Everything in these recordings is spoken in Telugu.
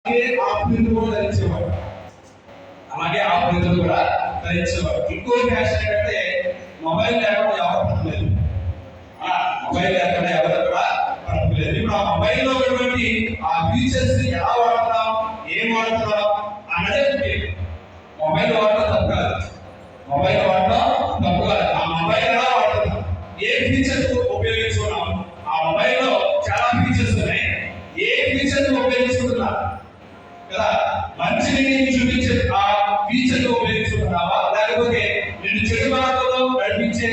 ఆఫ్రికలు కూడా ధరించేవాడు. అలాగే ఆఫ్రికలు కూడా ధరించేవాడు. ఇంకో ఫ్యాషన్ ఏంటంటే మొబైల్ లేకుండా ఎవరు పడలేదు. మొబైల్ లేకుండా ఎవరు కూడా పడలేదు. ఇప్పుడు ఆ మొబైల్లో ఉన్నటువంటి ఆ ఫీచర్స్ ఎలా వాడతాం, ఏం వాడతాం అన్నదే మొబైల్ వాడటం తప్పు కాదు. మొబైల్ వాడటం తప్పు కాదు. ఆ మొబైల్ ఎలా వాడుతున్నాం, ఏ ఫీచర్స్ ఉపయోగించుకున్నాం. ఆ మొబైల్లో చాలా ఫీచర్స్ ఉన్నాయి. ఏ ఫీచర్ ఉపయోగించుకుంటున్నా కదా, మంచిని చూపించే ఆ ఫీచర్ ఉపయోగించుకుంటున్నావా, లేకపోతే నేను చెడు మార్గంలో నడిపించే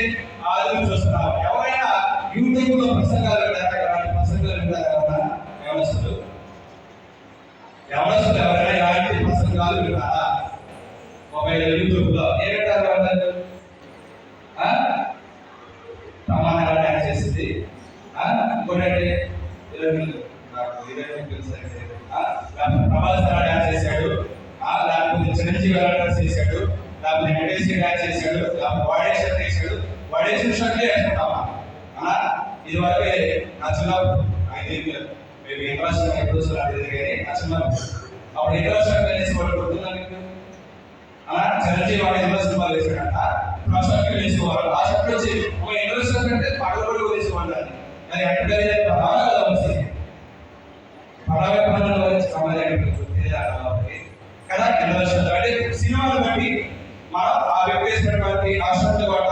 ఆలోచన చూస్తున్నావా? ఎవరైనా యూట్యూబ్ లో ప్రసంగాలు వింటారా? ఎలాంటి ప్రసంగాలు వింటారా? ఎవరస్తులు ఎవరైనా ఎలాంటి ప్రసంగాలు వింటారా? మొబైల్ యూట్యూబ్ లో ఏమిటారు? వాళ్ళు ప్రమాణాలు డ్యాన్స్ చేసింది ఇంకోటంటే ప్రభాస్ డ్యాన్స్ చేశాడు, లేకపోతే చిరంజీవి డ్యాన్స్ చేశాడు, లేకపోతే వెంకటేశ్వర డ్యాన్స్ చేశాడు, లేకపోతే వాడేశ్వర చేశాడు. వాడేశ్వర షర్ట్లే వేసుకుంటామా? ఇది వరకే నా చిన్నప్పుడు మేము ఇంటర్నేషనల్ ఎప్పుడు చూడాలి కానీ నా చిన్నప్పుడు అప్పుడు ఇంటర్నేషనల్ వేసి వాడు కొడుతున్నాను. చిరంజీవి వాడు ఇంటర్నేషనల్ వేసాడంట, ఆ షర్ట్ వేసేవాడు. ఆ షర్ట్ వచ్చి ఒక ఇంటర్నేషనల్ అంటే పగలబడి వేసేవాడు. అది అంటే ప్రభావాలు వస్తాయి. పడవ గురించి సమాజానికి కదా ఇంటర్నేషనల్ అంటే సినిమాలు బట్టి మనం ఆ వ్యక్తి వేసినటువంటి రాష్ట్రాన్ని కొట్ట,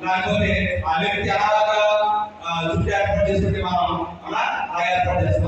లేకపోతే ఆ వ్యక్తి అలాగా జుట్టు ఏర్పాటు చేసుకుంటే మనం అలా ఏర్పాటు చేస్తాం.